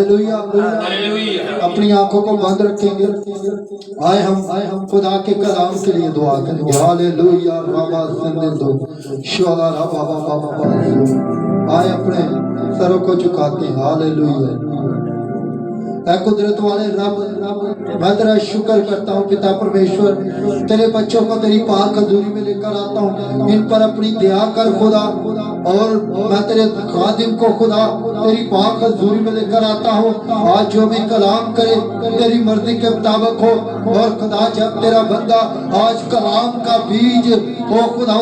Hallelujah. अपनी आंखों को बंद रखेंगे, आए हम खुदा के कलाम के लिए दुआ करेंगे। हालेलुया। बाबा सुनने दो शोला बाबा बाबा। आए अपने सरों को झुकाते हैं। हालेलुया। ऐ कुदरत वाले रब, मैं तेरा शुक्र करता हूँ पिता परमेश्वर, तेरे बच्चों को तेरी पाक हजूरी में लेकर आता हूँ। इन पर अपनी दया कर खुदा, और मैं तेरे खादिम को खुदा तेरी पाक हजूरी में लेकर आता हूँ। आज जो भी कलाम करे तेरी मर्जी के मुताबिक हो, और खुदा जब तेरा बंदा आज कलाम का बीज ओ खुदा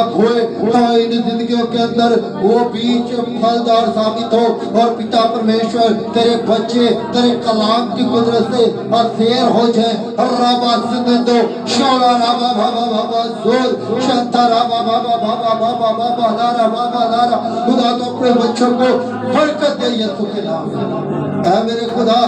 बोए तो इन जिंदगियों के अंदर वो बीज फलदार साबित हो, और पिता परमेश्वर तेरे बच्चे तेरे कलाम की कुदरत से असेर हो जाए। रबा सिंधो शोला रबा बाबा बाबा जोर शंता रबा बाबा बाबा बाबा बाबा लारा बाबा लारा। खुदा तो अपने बच्चों को बरकत दे यीशु के नाम में। ऐ मेरे खुदा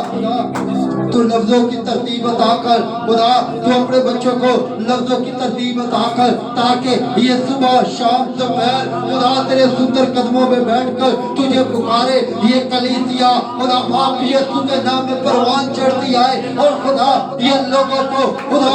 तू लफ्जों की तरतीब अता कर खुदा, तू अपने बच्चों को लफ्जों की तरतीब अता कर, ताकि ये सुबह शाम दोपहर खुदा तेरे सुंदर कदमों में बैठकर तुझे पुकारे। ये कलीसिया खुदा पाक यीशु के नाम में परवान चढ़ती आए, और खुदा ये लोगों को खुदा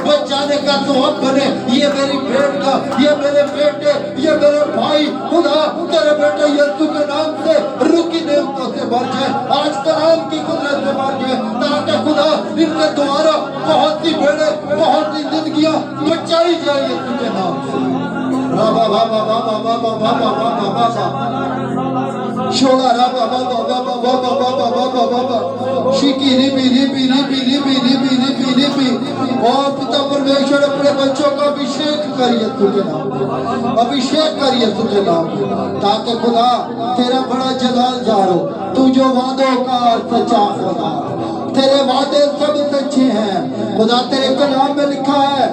बचाने का सबब बने। ये मेरी बेटा, ये मेरे बेटे, ये मेरे भाई खुदा तेरे बेटे यीशु के नाम से रुकी नेमतों से भर जाए, आज कलाम की कुदरत से भर जाए, ताकि खुदा इनके द्वारा बहुत सी बेड़े बहुत सी जिंदगियां बचाई जाए यीशु के नाम से। राबा बाबा बाबा बाबा बाबा बाबा बाबा शोला राबा बाबा बाबा बाबा बाबा बाबा बाबा शिकी रिबी रिबी रिबी रिबी रिबी रिबी रिबी। और पिता परमेश्वर अपने बच्चों का अभिषेक कर यीशु के नाम पे, अभिषेक कर यीशु के नाम पे, ताकि खुदा तेरा बड़ा जलाल जारो। तू जो वादों का सच्चा खुदा, तेरे वादे सब सच्चे हैं खुदा। तेरे कलाम में लिखा है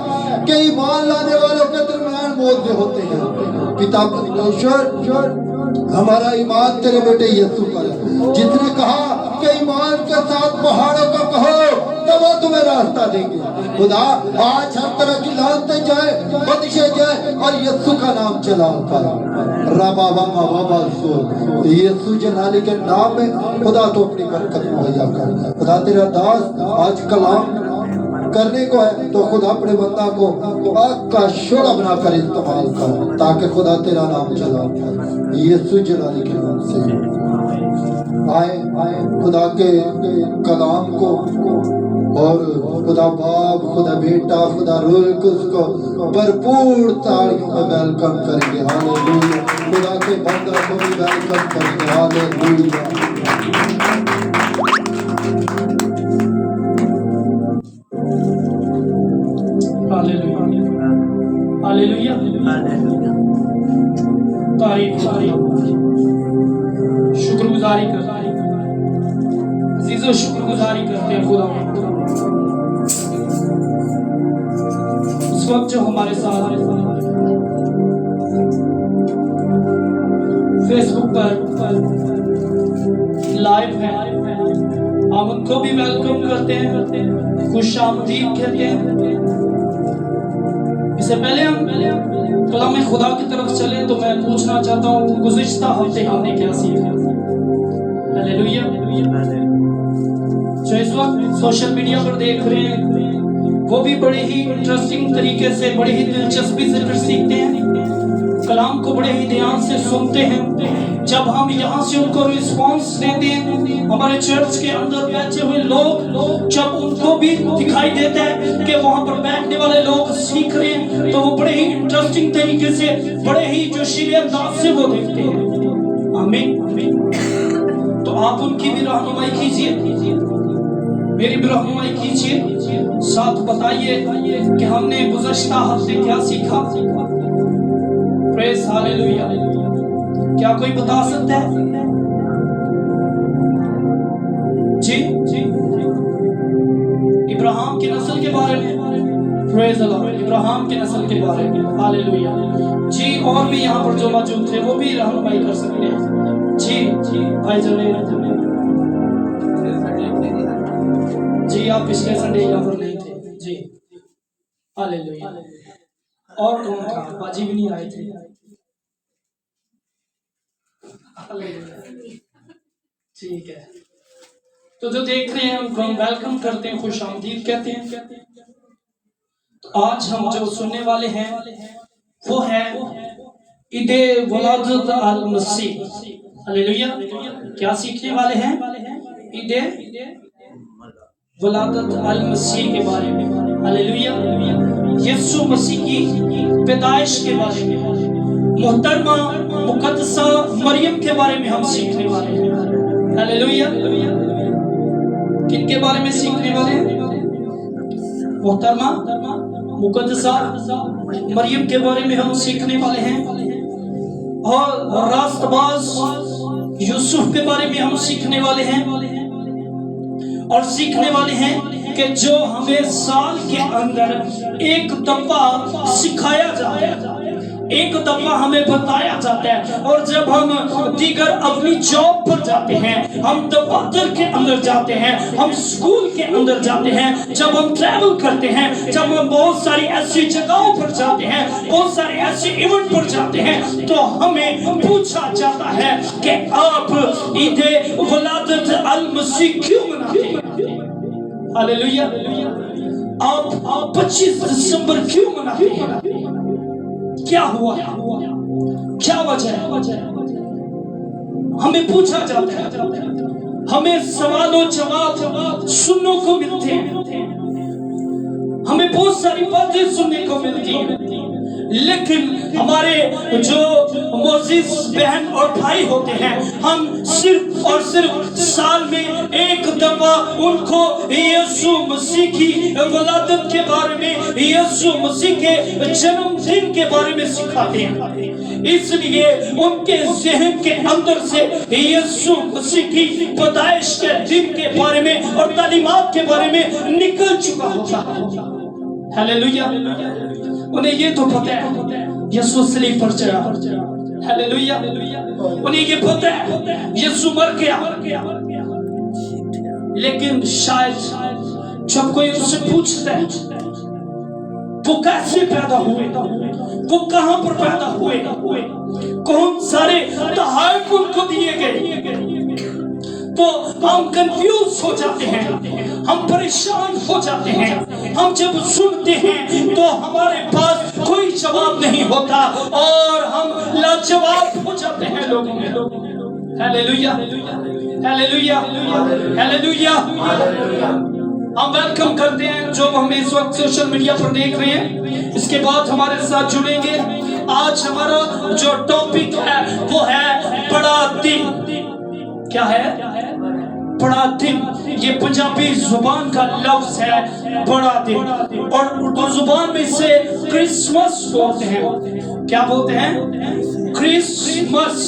कि ईमान लाने वालों के दरमियान मोर्चे होते हैं। पिता परमेश्वर हमारा ईमान तेरे बेटे यीशु पर है, जिसने कहा कि ईमान के साथ पहाड़ों को कहो तो वो तुम्हें रास्ता देंगे। खुदा आज हर तरह की लानतें जाए, बंदिशें जाए, और यीशु का नाम चला कर रबा बाबा बाबा सो यीशु जलाली के नाम में खुदा तो अपनी बरकत मुहैया कर। खुदा तेरा दास आज कलाम करने को है, तो खुदा अपने बंदा को आग का शोला बनाकर इस्तेमाल कर, ताकि खुदा तेरा नाम चला यीशु जलाली के नाम से। आए खुदा के कलाम को, और खुदा बाप खुदा बेटा खुदा रूह को भरपूर तालियों में वेलकम करेंगे। हालेलुया। खुदा के बंदा को भी वेलकम करेंगे। हालेलुया। हालेलुया। तारीफ शुक्रगुजारी करते हैं अजीजों, शुक्रगुजारी करते हैं खुदा। इस वक्त जो हमारे साथ फेसबुक पर लाइव है, हम उनको भी वेलकम करते हैं, खुश आमदीद कहते हैं। इससे पहले हम कलाम खुदा की तरफ चले तो मैं पूछना चाहता हूँ गुज़िश्ता हफ्ते हमने क्या सीखा। हालेलुया। जो इस वक्त सोशल मीडिया पर देख रहे हैं वो भी बड़े ही इंटरेस्टिंग तरीके से, बड़े ही दिलचस्पी से फिर सीखते हैं, कलाम को बड़े ही ध्यान से सुनते हैं। जब हम यहाँ से उनको रिस्पॉन्स देते हैं, हमारे चर्च के अंदर बैठे हुए लोग जब उनको भी दिखाई देता है कि वहाँ पर बैठने वाले लोग सीख रहे हैं, तो वो बड़े ही इंटरेस्टिंग तरीके से, बड़े ही जोशीले अंदाज से वो देखते हैं। आमीन। तो आप उनकी भी रहनुमाई कीजिए, मेरी भी रहनुमाई कीजिए, साथ बताइए कि हमने गुज़श्ता हफ्ते क्या सीखा। Praise hallelujah. क्या कोई बता सकता है? जी इब्राहिम की नस्ल के बारे में। Praise Allah. इब्राहिम की नस्ल के बारे में। हालेलुया। जी और भी यहाँ पर जो मौजूद थे वो भी रहनुमाई कर सकते हैं। जी भाई जने जी आप पिछले संडे यहाँ पर नहीं थे। जी हालेलुया। और कौन था? बाजी भी नहीं आए थे। ठीक है, तो जो देख रहे हैं उनको हम वेलकम करते हैं, खुश आमदीद कहते हैं। तो आज हम जो सुनने वाले हैं वो है ईदे वलादत अल मसीह। हालेलुया। क्या सीखने वाले हैं? ईदे वलादत अल मसीह के बारे में। हालेलुया। यीशु मसीह की पैदाइश के बारे में, मोहतरमा मुकद्दसा मरियम के बारे में हम सीखने वाले हैं। हालेलुया। किनके बारे में सीखने वाले हैं? मोहतरमा मुकद्दसा मरियम के बारे में हम सीखने वाले हैं, और रास्तबाज यूसुफ के बारे में हम सीखने वाले हैं, और सीखने वाले हैं कि जो हमें साल के अंदर एक दफा सिखाया जाता है, एक दफा हमें बताया जाता है, और जब हम दीगर अपनी जॉब पर जाते हैं, हम दफ्तर के अंदर जाते हैं, हम स्कूल के अंदर जाते हैं, जब हम ट्रैवल करते हैं, जब हम बहुत सारी ऐसी जगहों पर जाते हैं, बहुत सारे ऐसे इवेंट पर जाते हैं, तो हमें पूछा जाता है कि आप ईदे वलादत अल मसीह क्यों मनाते हैं? हालेलुया। आप 25 दिसंबर क्यों मनाते हैं? क्या हुआ? क्या वजह है? हमें पूछा जाता है, हमें सवालों जवाब सुनने को मिलते हैं, हमें बहुत सारी बातें सुनने को मिलती हैं, लेकिन हमारे जो मोजिज बहन और भाई होते हैं, हम सिर्फ और सिर्फ साल में एक दफा उनको यीशु मसीह की वलादत के बारे में, यीशु मसीह के जन्मदिन के बारे में सिखाते हैं। इसलिए उनके ज़हन के अंदर से यीशु मसीह की पैदाइश के दिन के बारे में और तालीमात के बारे में निकल चुका होता है। हालेलुया। उन्हें ये तो पता है यीशु सलीब पर चढ़ा। हालेलुया। उन्हें ये पता है यीशु मर गया, लेकिन शायद जब कोई उससे पूछता है वो कैसे पैदा हुए, वो कहां पर पैदा हुए, कौन सारे तहफ़्फ़ुज़ उनको दिए गए, तो हम कंफ्यूज हो जाते हैं, हम परेशान हो जाते हैं। हम जब सुनते हैं तो हमारे पास कोई जवाब नहीं होता और हम लाजवाब हो जाते हैं लोगों में। Hallelujah, hallelujah, hallelujah. हम वेलकम करते हैं जो हमें इस वक्त सोशल मीडिया पर देख रहे हैं, इसके बाद हमारे साथ जुड़ेंगे। आज हमारा जो टॉपिक है वो है बड़ा दिन। क्या है? बड़ा दिन। ये पंजाबी जुबान का लफ्ज है बड़ा दिन, और उर्दू जुबान में इसे क्रिसमस बोलते हैं। क्या बोलते हैं? क्रिसमस।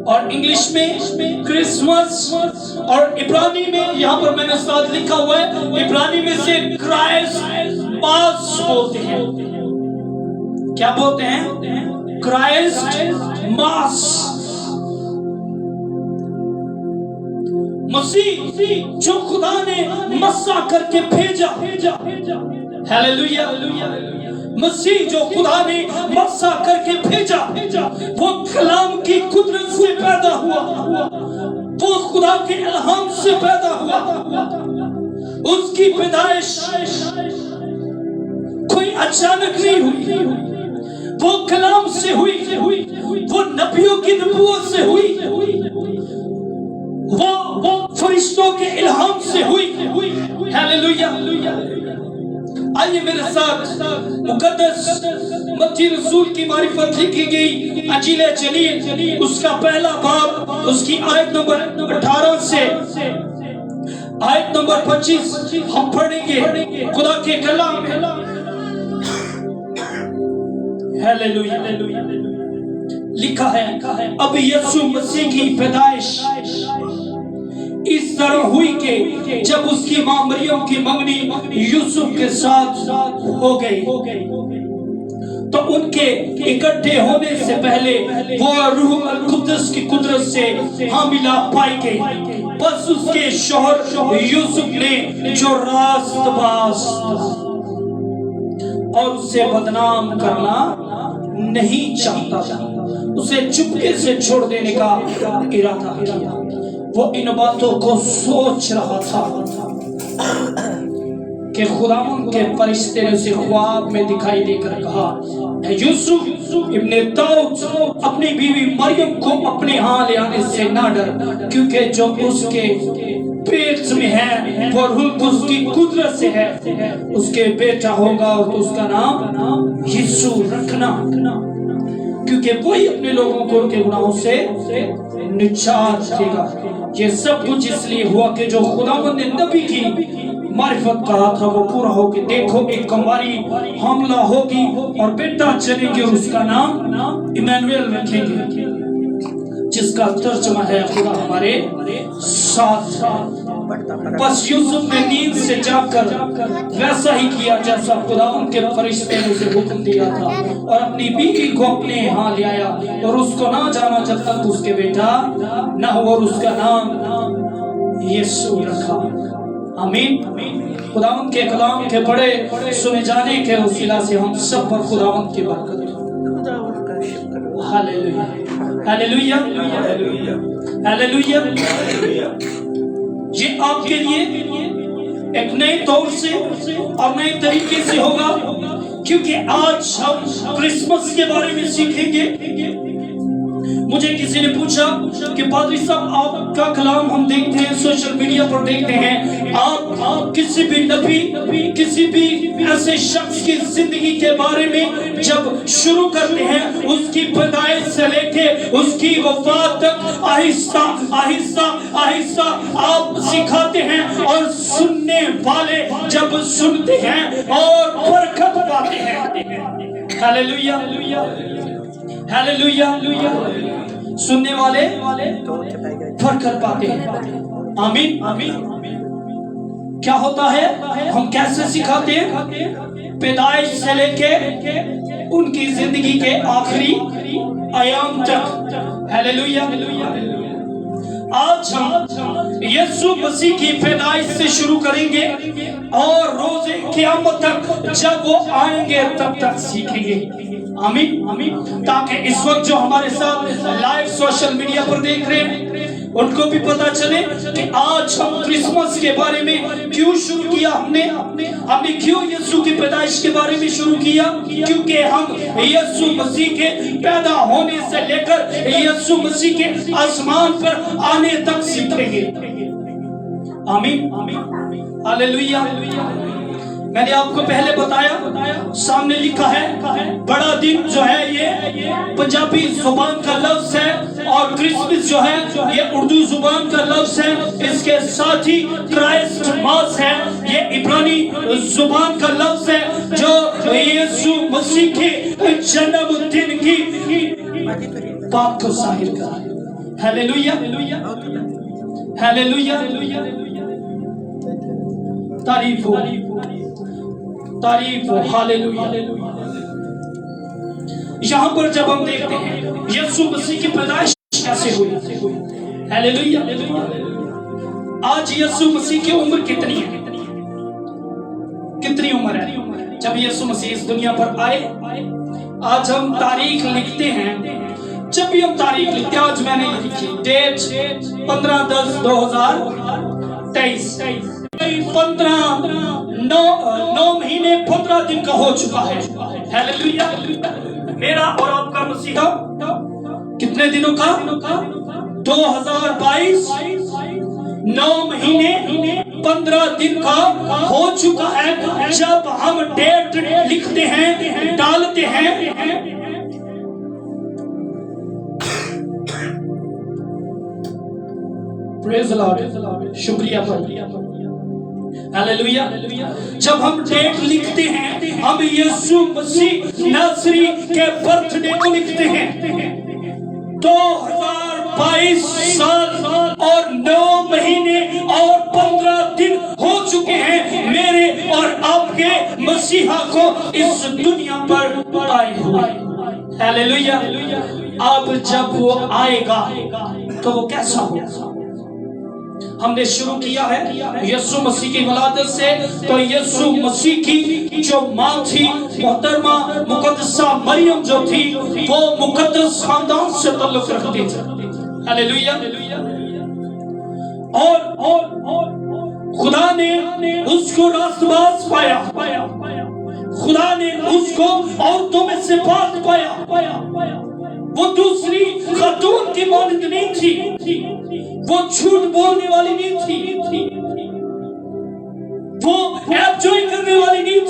और इंग्लिश में क्रिसमस, और इब्रानी में यहाँ पर मैंने साथ लिखा हुआ है, इब्रानी में से क्राइस्ट मास बोलते हैं। क्या बोलते हैं? क्राइस्ट मास। मसीह जो खुदा ने मस्सा करके भेजा। हालेलुया। मसीह जो खुदा ने मस्सा करके भेजा, वो कलाम की कुदरत से पैदा हुआ, वो खुदा के इल्हाम से पैदा हुआ। उसकी पैदाइश कोई अचानक नहीं हुई, वो कलाम से हुई, वो नबियों की नबूवत से हुई, वो फरिश्तों के इल्हाम से हुई। हालेलुया। आइए मेरे साथ मुकद्दस मत्ती रसूल की मारिफत लिखी गई अंजील जलील, उसका पहला बाब, उसकी आयत नंबर 18 से आयत नंबर 25 हम पढ़ेंगे खुदा के कलाम में। हालेलुया। लिखा है, अब यीशु मसीह की पैदाइश इस तरह हुई कि जब उसकी मां मरियम की मंगनी यूसुफ के साथ हो गई, तो उनके इकट्ठे होने से पहले वो रूह अल कुद्दस की कुदरत से हामिला पाई गई। बस उसके शौहर यूसुफ ने जो रास्तबाज और उसे बदनाम करना नहीं चाहता था, उसे चुपके से छोड़ देने का इरादा किया। वो इन बातों को सोच रहा था कि खुदावंद के फरिश्ते ने उसे ख्वाब में दिखाई देकर कहा, यूसुफ इब्ने दाऊद अपनी बीवी मरियम को अपने यहाँ ले आने से ना डर, क्योंकि जो उसके पेट में है वो रूह उसकी कुदरत से है, उसके बेटा होगा और उसका नाम यीशु रखना, क्योंकि वही अपने लोगों को उनके गुनाहों से निजात देगा। ये सब कुछ इसलिए हुआ कि जो खुदावंद ने नबी की मारिफत कहा था वो पूरा हो गया। देखो एक कुंवारी हमला होगी और बेटा जनेगी और उसका नाम इमैनुएल रखेंगे, जिसका तर्जुमा है खुदा हमारे साथ। बस यूसुफ ने नींद से जाकर वैसा ही किया जैसा खुदावंद के फरिश्ते ने उसे हुक्म दिया था, और अपनी बीवी को अपने यहाँ ले आया और उसको ना जाना जब तक उसके बेटा ना हो, और उसका नाम यीशु रखा। आमीन। खुदावंद के कलाम के बड़े सुने जाने के वसीला से हम सब पर खुदावंद की बरकत हो। Hallelujah hallelujah hallelujah. ये आपके लिए एक नए तौर से और नए तरीके से होगा, क्योंकि आज हम क्रिसमस के बारे में सीखेंगे। मुझे किसी ने पूछा कि पादरी साहब आपका कलाम हम देखते हैं सोशल मीडिया पर देखते हैं, आप किसी भी नबी किसी भी ऐसे शख्स की जिंदगी के बारे में जब शुरू करते हैं उसकी पैदाइश से लेके उसकी वफात तक आहिस्ता आहिस्ता आहिस्ता आप सिखाते हैं, और सुनने वाले जब सुनते हैं और बरकत पाते हैं। Hallelujah hallelujah. सुनने वाले बरकत पाते हैं। आमीन आमीन। क्या होता है, हम कैसे सिखाते हैं? पैदाइश से लेके उनकी जिंदगी के आखिरी आयाम तक। हालेलुया। आज हम यीशु मसीह की पैदाइश से शुरू करेंगे और रोज़े क़यामत तक जब वो आएंगे तब तक सीखेंगे। आमीन आमीन। ताकि इस वक्त जो हमारे साथ लाइव सोशल मीडिया पर देख रहे हैं उनको भी पता चले कि आज हम क्रिसमस के बारे में क्यों शुरू किया, हमने क्यों यीशु की पैदाइश के बारे में शुरू किया, क्योंकि हम यीशु मसीह के पैदा होने से लेकर यीशु मसीह के आसमान पर आने तक सीखेंगे। आमीन आमीन हालेलुया। मैंने आपको पहले बताया, सामने लिखा है बड़ा दिन जो है ये पंजाबी जुबान का लफ्ज है, और क्रिसमस जो है ये उर्दू जुबान का लफ्ज है। इसके साथ ही क्राइस्ट मास है, ये इब्रानी जुबान का लफ्ज है जो यीशु मसीह के जन्मदिन की बात को जाहिर कर रहा है। Hallelujah hallelujah. तारीफ हो तारीफ हो। हालेलुया। यहाँ पर जब हम देखते हैं यीशु मसीह की पैदाइश कैसे हुई, हालेलुया। आज यीशु मसीह की उम्र कितनी है, कितनी उम्र है जब यीशु मसीह इस दुनिया पर आए? आज हम तारीख लिखते हैं, जब भी हम तारीख लिखते हैं, आज मैंने लिखी डेट 15/10/2023, 9 महीने 15 दिन का हो चुका है। हालेलुया। मेरा और आपका मसीहा कितने दिनों का? 2022 9 महीने 15 दिन का हो चुका है जब हम डेट लिखते हैं, डालते हैं। Praise the Lord. शुक्रिया भाई। हालेलुया। जब हम डेट लिखते हैं, हम यीशु मसीह नासरी के बर्थडे को लिखते हैं। 2022 साल और 9 महीने और 15 दिन हो चुके हैं मेरे और आपके मसीहा को इस दुनिया पर आए हुए। हालेलुया। अब जब वो आएगा तो वो कैसा होगा? हमने शुरू किया है यीशु मसीह की वलादत से, तो यीशु मसीह की जो माँ थी मोहतरमा मुकद्दसा मरियम जो थी, वो मुकद्दस खानदान से ताल्लुक रखती थी। हालेलुया। اور خدا نے اس کو راستباز پایا، خدا نے اس کو عورتوں میں سے پاک پایا۔ وہ دوسری خاتون کی مانند نہیں تھی، وہ جھوٹ بولنے والی نہیں تھی، وہ عیب جوئی کرنے والی نہیں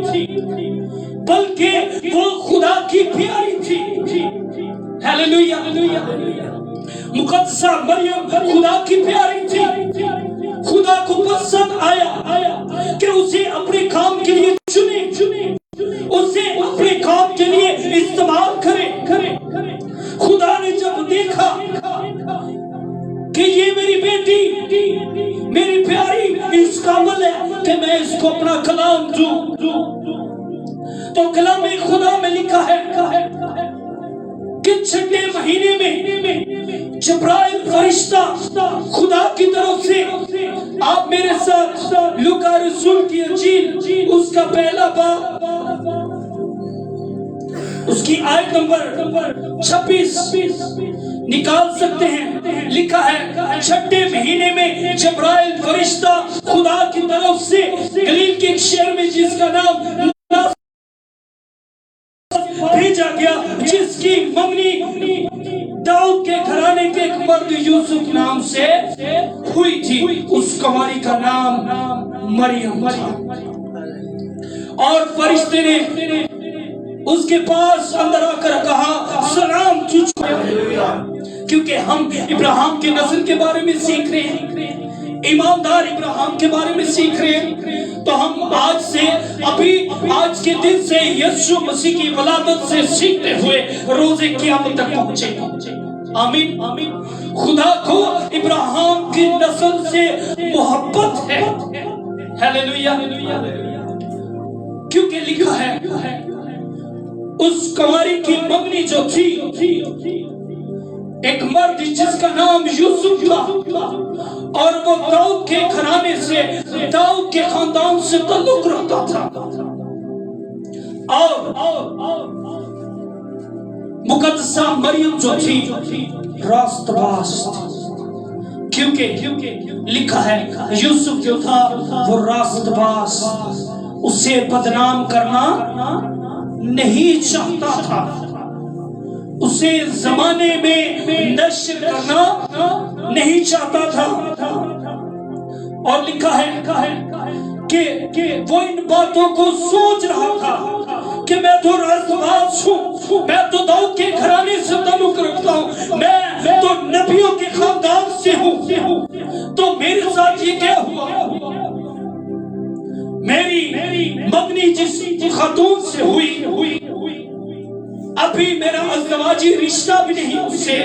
تھی، بلکہ وہ خدا کی پیاری تھی۔ ہیلیلویا! مقدسہ مریم خدا کی پیاری تھی۔ خدا کو پسند آیا کہ اسے اپنے کام کے لیے چنے، اسے اپنے کام کے لیے استعمال کرے۔ خدا نے جب دیکھا کہ یہ میری بیٹی، میری پیاری اس قابل ہے کہ میں اس کو اپنا کلام دوں، تو کلام خدا میں لکھا ہے کہ 6 مہینے میں جبرائیل فرشتہ خدا کی طرف سے، آپ میرے ساتھ لوکا رسول کی انجیل اس کا پہلا باب، اس کی آیت نمبر 26 نکال سکتے ہیں۔ لکھا ہے 6 مہینے میں جبرائیل فرشتہ خدا کی طرف سے گلیل کے ایک شہر میں جس کا نام بھیجا گیا، جس کی منگنی داؤد کے گھرانے کے ایک مرد یوسف نام سے ہوئی تھی۔ اس کنواری کا نام مریم تھا۔ اور فرشتے نے اس کے پاس اندر آ کر کہا، سلام تجھ کو، کیونکہ ہم ابراہیم کے نسل کے بارے میں سیکھ رہے ہیں، ایماندار ابراہیم کے بارے میں سیکھ رہے ہیں، تو ہم آج سے آج کے دن سے یسوع مسیح کی ولادت سے سیکھتے ہوئے روز قیامت تک پہنچے گا۔ آمین۔ خدا کو ابراہیم کی نسل سے محبت ہے۔ ہیلیلویا! کیونکہ لکھا ہے اس کنواری کی منگنی جو تھی ایک مرد جس کا نام یوسف تھا، اور وہ داؤد کے گھرانے سے، داؤد کے خاندان سے تعلق رکھتا تھا۔ اور مقدسہ مریم جو تھی راست باز تھی، کیونکہ لکھا ہے یوسف جو تھا وہ راست باز، اسے بدنام کرنا نہیں چاہتا تھا، اسے زمانے میں نشر کرنا نہیں چاہتا تھا۔ اور لکھا ہے کہ وہ ان باتوں کو سوچ رہا تھا کہ میں تو راست باز ہوں، میں تو داؤد کے گھرانے سے تعلق رکھتا ہوں، میں تو نبیوں کے خاندان سے ہوں، تو میرے ساتھ یہ کیا ہوا؟ میری منگنی جس خاتون سے ہوئی، ابھی میرا ازدواجی رشتہ بھی نہیں اس سے،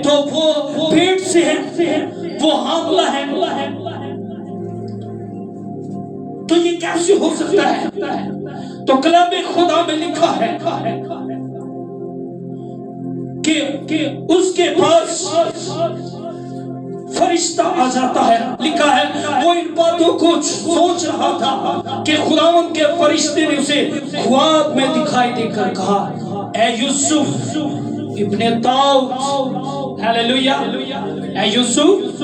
تو وہ پیٹ سے ہے، وہ حاملہ ہے، تو یہ کیسے ہو سکتا ہے؟ تو کلام خدا میں لکھا ہے کہ اس کے پاس فرشتہ آ جاتا ہے۔ لکھا ہے وہ ان باتوں کو سوچ رہا تھا کہ خداوند کے فرشتے نے اسے خواب میں دکھائی دے کر کہا، اے یوسف ابن داؤد، ہیلیلویا، اے یوسف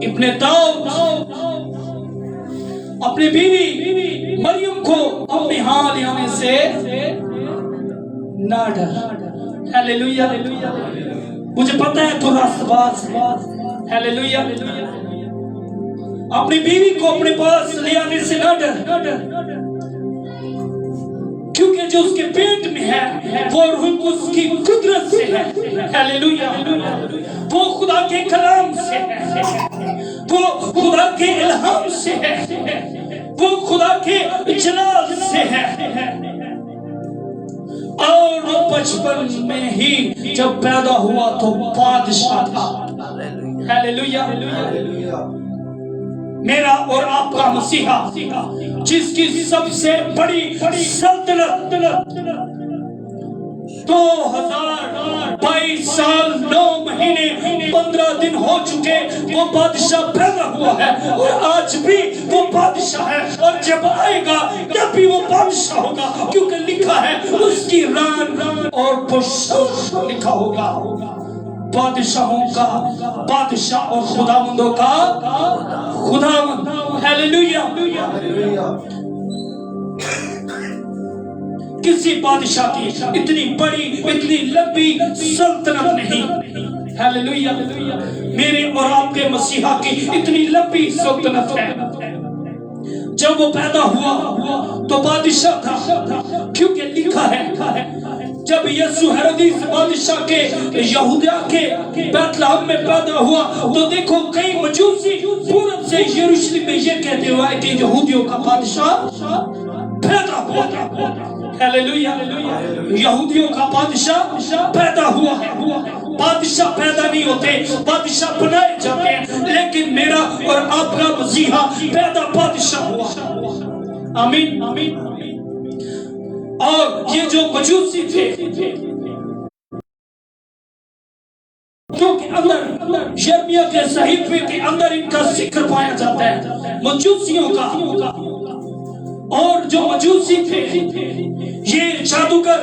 ابن داؤد، اپنی بیوی مریم کو اپنے ہاں لے آنے سے نہ ڈر۔ ہیلیلویا! مجھے پتہ ہے تو راست باز ہے۔ ہیلیلویا! اپنی بیوی کو اپنے پاس لے آنے سے نہ ڈر، کیونکہ جو اس کے پیٹ میں ہے وہ روح اس کی قدرت سے ہے۔ ہیلیلویا! وہ خدا کے کلام سے ہے، وہ خدا کے الہام سے ہے، وہ خدا کے جلال سے ہے۔ اور وہ بچپن میں ہی جب پیدا ہوا تو بادشاہ تھا۔ ہیلیلویا! میرا اور آپ کا مسیحا جس کی سب سے بڑی سلطنت 2022 سال 9 مہینے 15 دن ہو چکے وہ بادشاہ پیدا ہوا ہے، اور آج بھی وہ بادشاہ ہے، اور جب آئے گا تب بھی وہ بادشاہ ہوگا، کیونکہ لکھا ہے اس کی ران اور پشت لکھا ہوگا۔ बादशाहों का बादशाह और खुदावंदों का खुदावंद। हालेलुया। किसी बादशाह की इतनी बड़ी इतनी लंबी सल्तनत नहीं। हालेलुया। मेरे और आपके मसीहा की इतनी लंबी सल्तनत है। जब वो पैदा हुआ तो बादशाह था, क्योंकि लिखा है जब यीशु हेरोदिस बादशाह के यहूदा के बैतलहम में पैदा हुआ तो देखो कई मजूसी पूरब से यरूशलेम में ये कहते हुए कि यहूदियों का बादशाह पैदा हुआ। हालेलुया। यहूदियों का बादशाह पैदा हुआ है। बादशाह पैदा नहीं होते, बादशाह बनाए जाते हैं, लेकिन मेरा और आपका मसीहा पैदा बादशाह हुआ। आमीन आमीन। और ये जो मजूसी थे क्योंकि अंदर यिर्मयाह के सहीफे के अंदर इनका जिक्र पाया जाता है मजूसियों का। और जो मजूसी थे ये जादूगर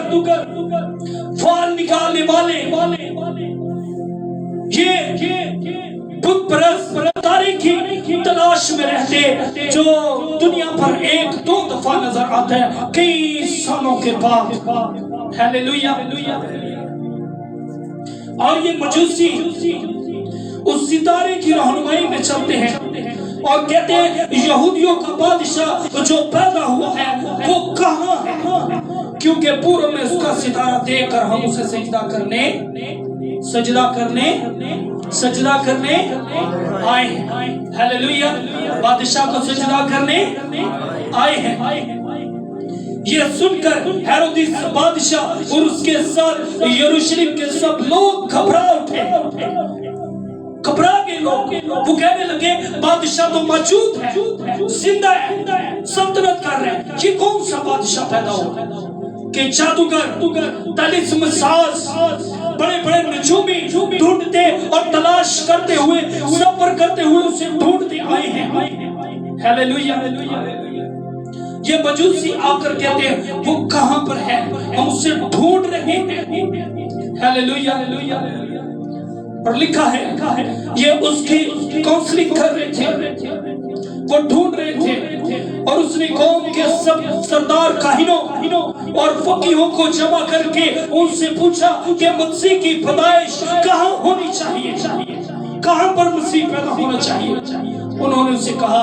फाल निकालने वाले ये बुत परस्त तारे की तलाश में रहते जो दुनिया पर एक दो दफा नजर आता है कई सालों के बाद। हालेलुया। और ये मजूसी उस सितारे की रहनुमाई में चलते हैं और कहते हैं यहूदियों का बादशाह जो पैदा हुआ है वो कहाँ है, क्योंकि पूर्व में उसका सितारा देखकर हम उसे सजदा करने आए हैं। हालेलुया। बादशाह को सजदा करने आए हैं। ये सुनकर हेरोदिस बादशाह और उसके साथ यरूशलेम के सब लोग घबरा उठे, घबरा गए लोग। वो कहने लगे बादशाह तो मौजूद है, जिंदा है, सल्तनत कर रहे हैं, ये कौन सा बादशाह पैदा हुआ कि जादूगर तलिस्म साज बड़े बड़े नजूमी ढूंढते और तलाश करते हुए सफर करते हुए उसे ढूंढते आए हैं। हालेलुया। ये मजूसी आकर कहते हैं वो कहां पर है, हम उसे ढूंढ रहे हैं। हालेलुया। और लिखा है ये उसकी काउंसलिंग कर रहे थे, वो ढूंढ रहे थे। और उसने कौम के सब सरदार काहिनों और फकीहों को जमा करके उनसे पूछा कि मसीह की पैदाइश कहाँ होनी चाहिए, कहाँ पर मसीह पैदा होना चाहिए। उन्होंने उसे कहा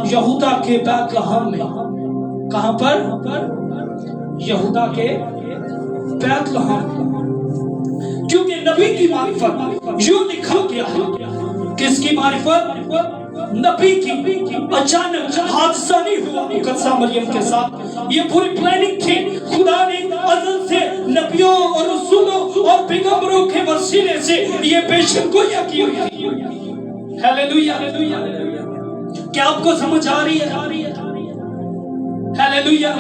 यहूदा के बैतलहम में। कहाँ पर? यहूदा के बैतलहम। क्योंकि नबी की मारिफत यूं लिखा गया है। किसकी मारिफत? नबी की। अचानक हादसा नहीं हुआ मुकद्दसा मरियम के साथ, ये पूरी प्लानिंग थी। खुदा ने अज़ल से नबियों और रसूलों और पैगंबरों के वसीले से ये पेशन गोया की हुई थी। हालेलुया। क्या आपको समझ आ रही है? हालेलुया।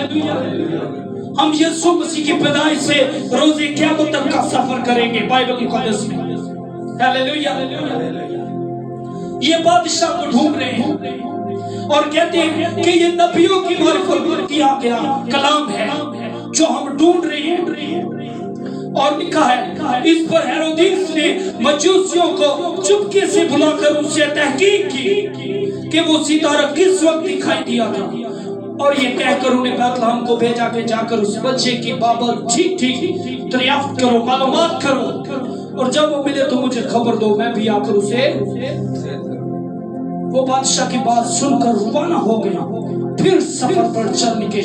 हम यीशु मसीह की पैदाइश से रोज़े क़यामत तक का सफर करेंगे बाइबल मुक़द्दस में। हालेलुया। ये बादशाह को ढूंढ रहे हैं और कहते हैं कि ये नबियों की मारिफत किया गया कलाम है जो हम ढूंढ रहे हैं। और लिखा है इस पर हेरोदिस ने मजूसियों को चुपके से बुलाकर उनसे तहकीक की कि वो सितारा किस वक्त दिखाई दिया था। और ये कहकर उन्हें बैतलहम को भेजा कि जाकर उस बच्चे की बाबत ठीक दरियाफ्त करो, मालूमात करो, और जब वो मिले तो मुझे खबर दो, मैं भी आकर उसे। वो बादशाह की बात सुनकर रवाना हो गया, फिर सफर पर चल निकले।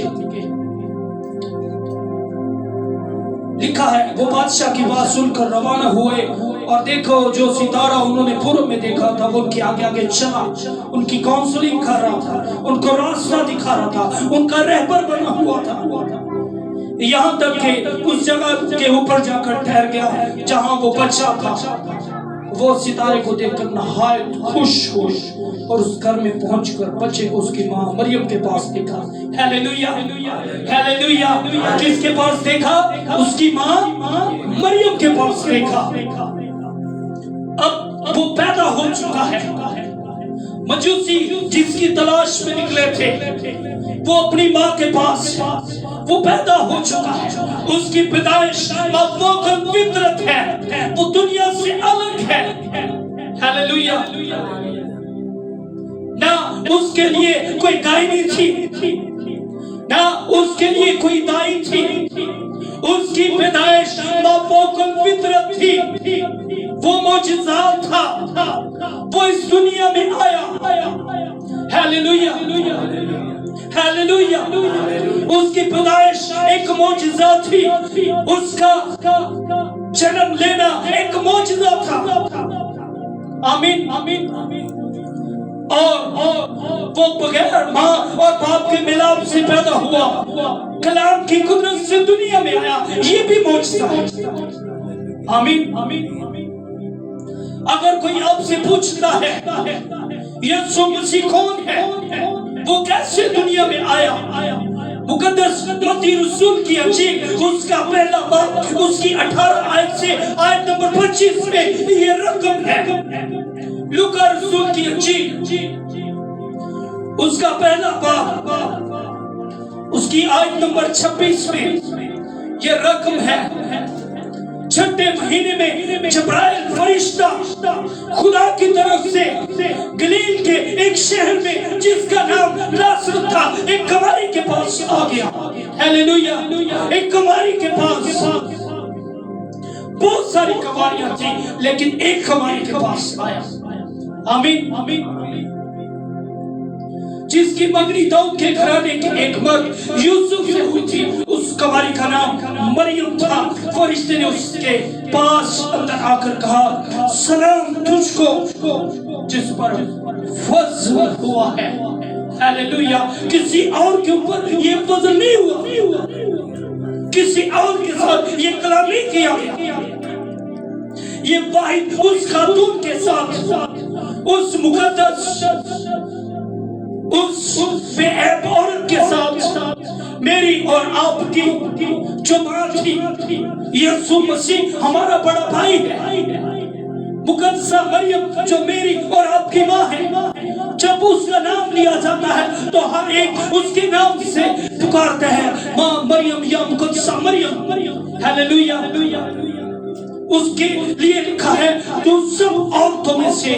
लिखा है वो बादशाह की बात सुनकर रवाना हुए और देखो जो सितारा उन्होंने पूर्व में देखा था वो उनके आगे आगे चला, उनकी काउंसलिंग कर रहा था, उनको रास्ता दिखा रहा था, उनका रहबर बना हुआ था। यहाँ तक कि उस जगह के ऊपर जाकर ठहर गया जहाँ वो बच्चा था। वो सितारे को देखकर नहायत खुश हुए और उस घर में पहुंचकर बच्चे को उसकी माँ मरियम के पास देखा। हालेलुया। हालेलुया। किसके पास देखा? उसकी माँ मरियम के पास देखा। अब वो पैदा हो चुका है। मजूसी जिसकी तलाश में निकले थे वो अपनी माँ के पास وہ پیدا ہو چکا ہے، اس کی پیدائش مفوقاً فطرت ہے، وہ دنیا سے الگ ہے۔ ہیلیلویا۔ نہ اس کے لیے کوئی گائنی تھی، نہ اس کے لیے کوئی دائی تھی، اس کی پیدائش مفوقاً فطرت تھی، وہ معجزات تھا، وہ اس دنیا میں آیا۔ Hallelujah, hallelujah. اس کی پیدائش ایک معجزہ تھی، اس کا جنم لینا ایک معجزہ تھا۔ آمین، آمین۔ اور وہ بغیر ماں اور باپ کے ملاپ سے پیدا ہوا، کلام کی قدرت سے دنیا میں آیا، یہ بھی معجزہ ہے۔ آمین، آمین۔ اگر کوئی آپ سے پوچھتا ہے یسوع مسیح کون ہے، وہ کیسے دنیا میں آیا، مقدس متی رسول کی انجیل اس کا پہلا باب اس کی 18 آیت سے آیت نمبر 25 میں یہ رقم ہے۔ لوکا رسول کی انجیل اس کا پہلا باب اس کی آیت نمبر 26 میں یہ رقم ہے۔ چھٹے مہینے میں جبرائیل فرشتہ خدا کی طرف سے گلیل کے ایک شہر میں جس کا نام ناصرت تھا، ایک کماری کے پاس آ گیا۔ ہیلیلویا۔ ایک کماری کے پاس، بہت ساری کماریاں تھیں لیکن ایک کماری کے پاس آیا۔ آمین، آمین۔ جس کی منگنی داؤد کے گھرانے کے ایک مرد یوسف سے ہوئی تھی، اس کماری کا نام مریم تھا۔ فرشتے نے اس کے پاس اندر آ کر کہا، سلام تجھ کو جس پر فضل ہوا ہے۔ ہیلیلویا۔ کسی اور کے اوپر یہ فضل نہیں ہوا، کسی اور کے ساتھ یہ کلام نہیں کیا گیا، یہ واحد اس خاتون کے ساتھ، اس مقدس، اس بے عیب عورت کے ساتھ، میری اور آپ کی جو ماں تھی، یسوع مسیح ہمارا بڑا بھائی ہے، مقدسہ مریم جو میری اور آپ کی ماں ہے۔ جب اس کا نام لیا جاتا ہے تو ہر ایک اس کے نام سے پکارتا ہے، ماں مریم یا مقدسہ مریم۔ ہیلیلویا۔ اس کے لیے لکھا ہے تو سب عورتوں میں سے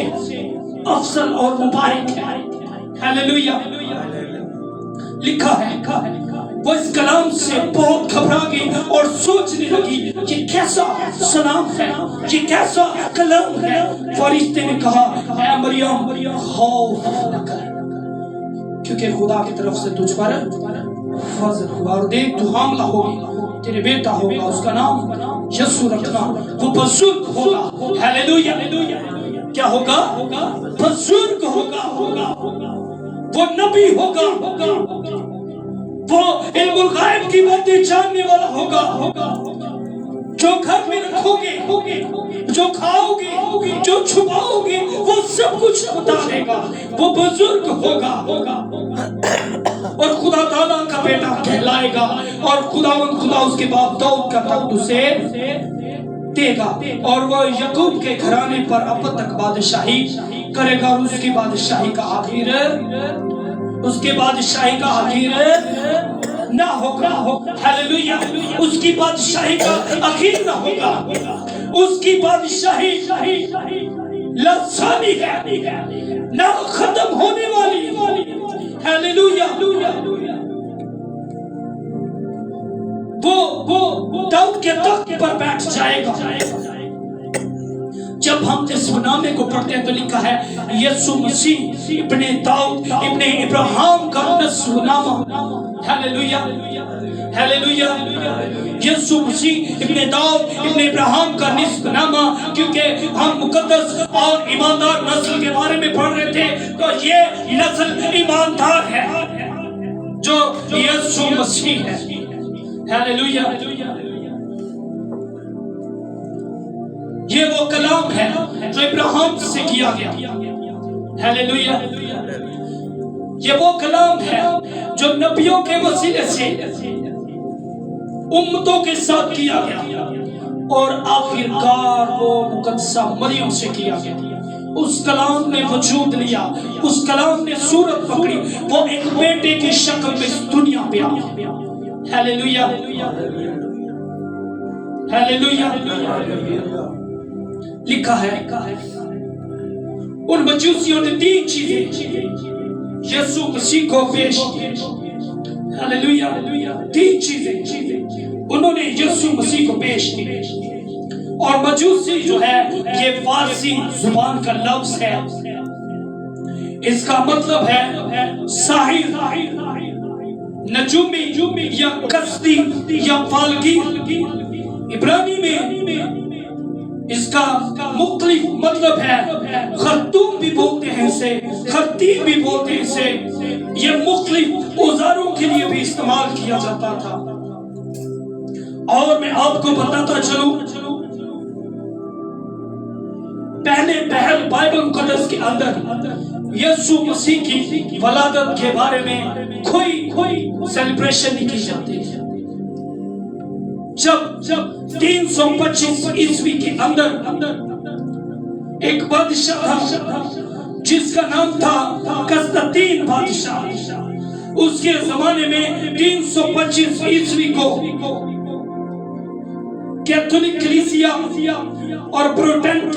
افضل اور مبارک ہے۔ ہیلیلویا۔ لکھا ہے وہ اس کلام سے بہت گھبرا گئی اور سوچنے لگی یہ کیسا سلام ہے، یہ کیسا کلام ہے۔ فرشتے نے کہا، اے مریم خوف نہ کر، کیونکہ خدا کی طرف سے تجھ پر فضل ہوا، اور دیکھ تو حاملہ ہوگی، تیرے بیٹا ہوگا، اس کا نام یسوع رکھنا، وہ بزرگ ہوگا۔ ہیلیلویا۔ کیا ہوگا؟ بزرگ ہوگا، وہ نبی ہوگا، وہ علم الغیب کی باتیں جاننے والا ہوگا۔ جو گھر میں رکھو گے، جو کھاؤ گے، جو چھپاؤ گے، وہ سب کچھ بتا دے گا۔ وہ بزرگ ہوگا اور خدا تعالیٰ کا بیٹا کہلائے گا، اور خدا اس کے باپ داؤد کا تخت اسے دے گا، اور وہ یعقوب کے گھرانے پر اب تک بادشاہی کرے گا، اور اس کی بادشاہی کا آخر نہ ہوگا۔ ہیلیلویا۔ اس کی بادشاہی کا آخر نہ ہوگا، اس کی بادشاہی لازمی ہے، نہ ختم ہونے والی۔ ہیلیلویا۔ وہ داؤد کے تخت پر بیٹھ جائے گا۔ جب ہم اس نامے کو پڑھتے ہیں تو لکھا ہے یسوع مسیح ابن داؤد ابن ابراہیم کا نسل نامہ۔ Hallelujah, hallelujah. یسوع مسیح ابن داؤد ابن ابراہیم کا نسل نامہ، کیونکہ ہم مقدس اور ایماندار نسل کے بارے میں پڑھ رہے تھے، تو یہ نسل ایماندار ہے جو یسوع مسیح ہے۔ ہیلیلویا۔ یہ وہ کلام ہے جو ابراہیم سے کیا گیا۔ ہیلیلویا۔ یہ وہ کلام ہے جو نبیوں کے وسیلے سے امتوں کے ساتھ کیا گیا، اور آخرکار وہ مقدسہ مریم سے کیا گیا۔ اس کلام نے وجود لیا، اس کلام نے صورت پکڑی، وہ ایک بیٹے کی شکل میں اس دنیا پہ آیا۔ Hallelujah, hallelujah. लिखा है उन मजूसियों ने 3 चीजें यीशु मसीह को पेश की। हालेलुया, 3 चीजें उन्होंने यीशु मसीह को पेश की। और मजूसी जो है ये फारसी जुबान का लफ्ज है, इसका मतलब है साहिर, नजूमी या कसदी या फालगी। इब्रानी में इसका मुख्तलिफ मतलब है। खरतूम भी बोलते हैं इसे, खरतीब भी बोलते हैं इसे। ये मुख्तलिफ औजारों के लिए भी इस्तेमाल किया जाता था। और मैं आपको बताता चलूं, पहल बाइबल मुकद्दस के अंदर यीशु मसीह की वलादत के बारे में कोई सेलिब्रेशन नहीं की जाती। जब 325 ईस्वी के अंदर एक बादशाह था जिसका नाम था कस्तंतीन बादशाह, उसके जमाने में 325 ईस्वी को कैथोलिक कलीसिया और प्रोटेस्टेंट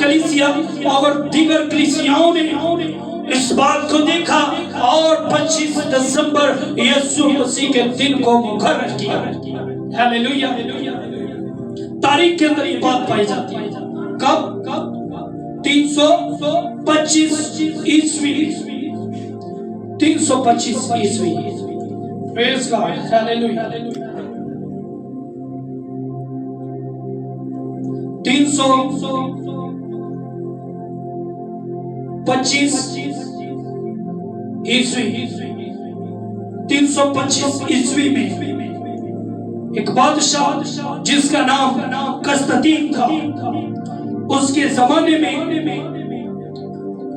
कलीसिया और दीगर कलीसियाओं ने इस बात को देखा और 25 दिसंबर यीशु मसीह के दिन को मुकर्रर किया। हालेलुया। तारीख के अंदर ये बात पाई जाती है। कब? 325 ईस्वी। 325 ईस्वी। Praise God. हालेलुया। 325 ईस्वी में एक बादशाह जिसका नाम कस्तंतीन था, उसके जमाने में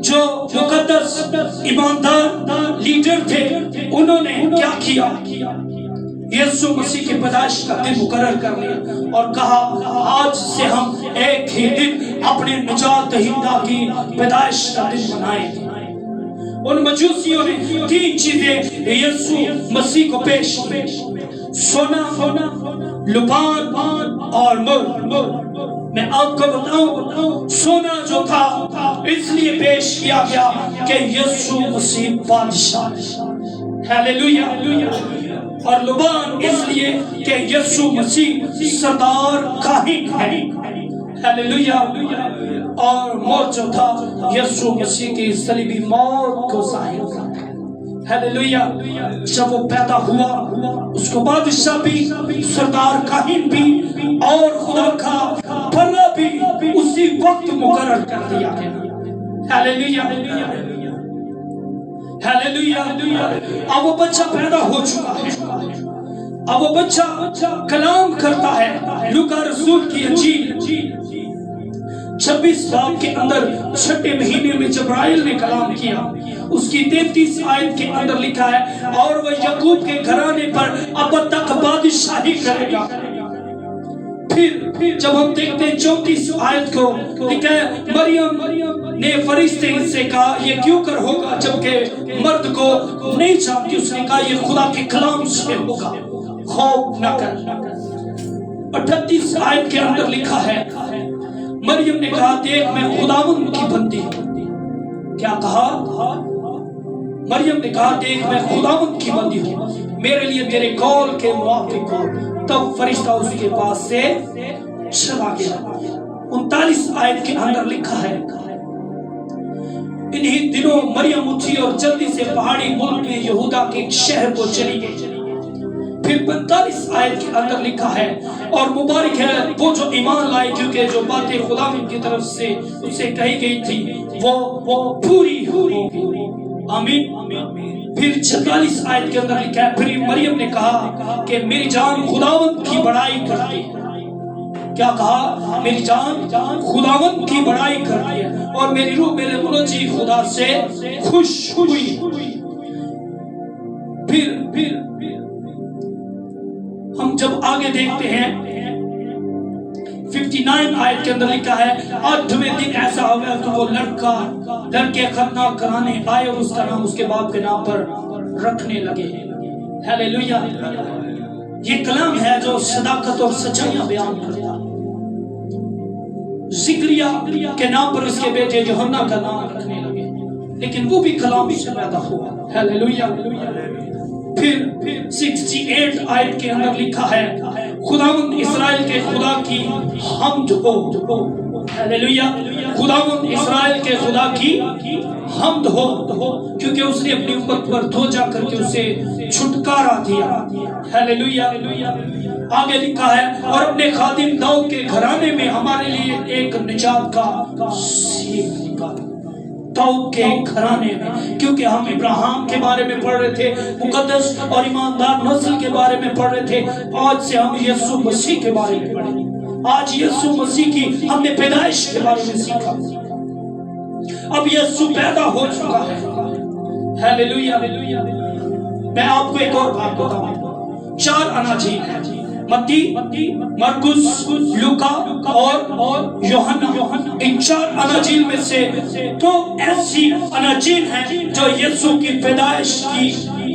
जो मुकद्दस ईमानदार लीडर थे, उन्होंने क्या किया? यीशु मसीह के पैदाइश का दिन मुकर्रर कर लिया और कहा आज से हम एक ही दिन अपने निजात दहिंदा की पैदाइश का दिन मनाएंगे। उन मजूसियों ने 3 चीजें यीशु मसीह को पेश की, सोना, लुबान और मुर। मैं आपको बताऊं, सोना जो था इसलिए पेश किया गया कि यीशु मसीह बादशाह। हालेलुया। और लुबान इसलिए कि यीशु मसीह सरदार काहिन है। हालेलुया। और मोर जो था यीशु मसीह की सलीबी मौत को जाहिर करता है। हालेलुया। जब वो पैदा हुआ, उसको बादशाह भी, सरदार काहिन भी और खुदा का भला भी उसी वक्त मुकर्रर कर दिया गया। हालेलुया। हालेलुया। अब वो बच्चा पैदा हो चुका है। अब वो बच्चा कलाम करता है। लूका रसूल की इंजील 26 बाब के अंदर 6ठे महीने में जब्राइल ने कलाम किया। उसकी 33 आयत के अंदर लिखा है और वह याकूब के घराने पर अब तक बादशाही करेगा। फिर जब हम देखते हैं 34 आयत को, लिखा है मरियम ने फरिश्ते से कहा ये क्यों कर होगा जबकि मर्द को नहीं जानती। उसने कहा ये खुदा के कलाम से होगा, खौफ न कर। 38 आयत के अंदर लिखा है मरियम ने कहा देख मैं खुदावंद की बंदी हूं। क्या कहा? मरियम ने कहा देख मैं खुदावंद की बंदी हूं, मेरे लिए तेरे कौल के मुआफिक हो। तब फरिश्ता उसके पास से चला गया। 39 आयत के अंदर लिखा है इन्हीं दिनों मरियम उठी और जल्दी से पहाड़ी मुल्क में यहूदा के एक शहर को चली गई। फिर 45 आयत के अंदर लिखा है और मुबारक है वो जो ईमान लाए क्योंकि जो बातें खुदा की तरफ से उसे कही गई थी वो पूरी होगी। आमीन। फिर 46 आयत के अंदर लिखा है फिर मरियम ने कहा कि मेरी जान खुदावंद की बड़ाई करती है। क्या कहा? मेरी जान खुदावंद की बड़ाई करती है और मेरी रूह मेरे मुनजी खुदा से खुश हुई। फिर हम जब आगे देखते हैं 59 आयत के अंदर लिखा है 8वें दिन ऐसा हो गया तो वो लड़के खतना कराने आए और उसका नाम उसके बाप के नाम पर रखने लगे। हालेलुया। ये कलाम है जो सदाकत और सच्चाइयां बयान करता है। जिक्रिया के नाम पर उसके बेटे यूहन्ना का नाम रखने लगे, लेकिन वो भी कलाम से पैदा हुआ। हालेलुया। फिर 68 आयत के अंदर लिखा है, खुदावंद इस्राएल के खुदा की हम्द हो। हालेलुया। खुदावंद इस्राएल के खुदा की हम्द हो, क्योंकि उसने अपनी उम्मत पर धोजा करके उसे छुटकारा दिया। हालेलुया। आगे लिखा है, और अपने खादिम दाऊद के घराने में हमारे लिए एक निजात का सीख निकाला। दाऊद के घराने में, क्योंकि हम इब्राहिम के बारे में पढ़ रहे थे, मुकद्दस और ईमानदार नस्ल के बारे में पढ़ रहे थे। आज से हम यीशु मसीह के बारे में पढ़ेंगे। आज यीशु मसीह की हमने पैदाइश के बारे में सीखा। अब यीशु पैदा हो चुका है। हालेलुया। मैं आपको एक और बात बताऊं, 4 अनाजील हैं, मत्ती, मरकुस, लूका और यूहन्ना। इन 4 अनाजील में से 2 ऐसी अनाजील हैं जो यीशु की पैदाइश की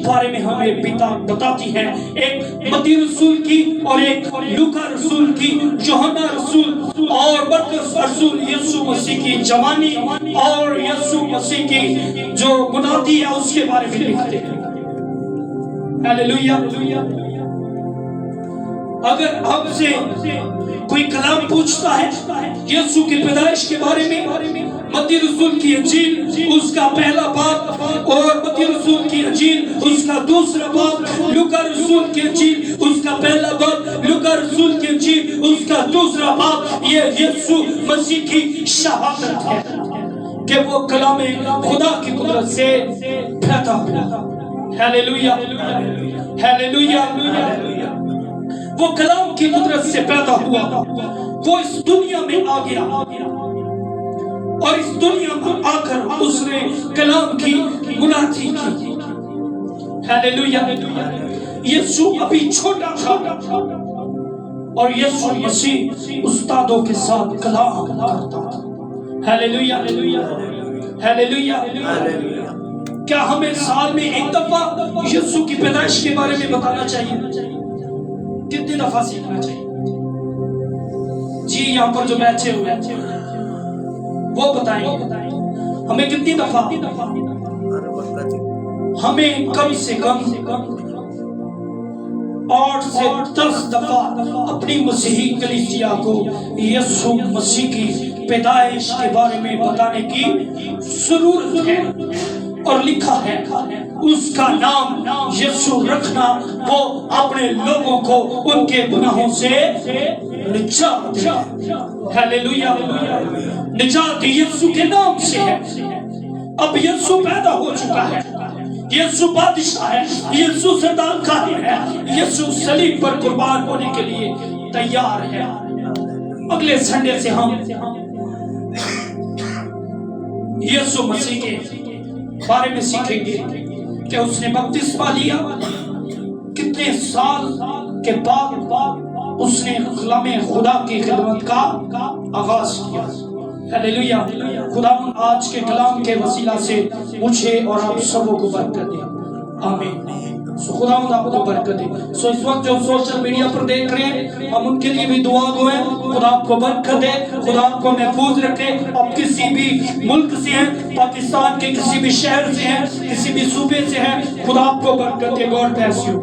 बारे में हमें बताती है। एक मत्ती रसूल की और एक लूका रसूल की, यूहन्ना रसूल और मरकुस रसूल यीशु मसीह की जवानी और यीशु मसीह की जो मुनादी है उसके बारे में लिखते हैं। हालेलुया। अगर आपसे कोई कलाम पूछता है यीशु की पैदाइश के बारे में, मत्ती रसूल की इंजील उसका पहला बाब और मत्ती रसूल की इंजील उसका दूसरा बाब, लूका रसूल की इंजील उसका पहला बाब, लूका रसूल की इंजील उसका दूसरा बाब, ये यीशु मसीह की शहादत है कि वो कलाम खुदा की कुदरत से पैदा हुआ। हालेलुया। हालेलुया। वो कलाम की कुदरत से पैदा हुआ, वो इस दुनिया में आ गया और इस दुनिया में आकर उसने कलाम की मुनादी की। हालेलुया। यीशु अभी छोटा था और यीशु मसीह उस्तादों के साथ कलाम करता था। हालेलुया। हालेलुया। क्या हमें साल में एक दफा यीशु की पैदाइश के बारे में बताना चाहिए? कितनी दफा सीखना चाहिए? जी यहाँ पर जो बैठे हुए वो बताएंगे हमें कितनी दफा। हमें कम से कम 8 से 10 दफा अपनी मसीही कलीसिया को यीशु मसीह की पैदाइश के बारे में बताने की जरूरत है। और लिखा है उसका नाम यीशु रखना, वो अपने लोगों को उनके गुनाहों से निजात देगा। हालेलुया। निजात यीशु के नाम से है। अब यीशु पैदा हो चुका है, यीशु बादशाह है, यीशु सरदार काहिर है, यीशु सलीब पर कुर्बान होने के लिए तैयार है। अगले संडे से हम यीशु मसीह के बारे में सीखेंगे कि उसने बपतिस्मा लिया, कितने साल के बाद उसने कलामे खुदा की खिदमत का आगाज किया। हालेलुया। खुदा आज के कलाम के वसीला से मुझे और आप सबों को बरकत दे। आमीन। खुदा आपको बरकत दे। सो इस वक्त जो सोशल मीडिया पर देख रहे हैं, हम उनके लिए भी दुआ गो हैं, खुदा आपको बरकत दे, खुदा आपको महफूज रखे। आप किसी भी मुल्क से हैं, पाकिस्तान के किसी भी शहर से हैं, किसी भी सूबे से हैं, खुदा आपको बरकत दे। God bless you.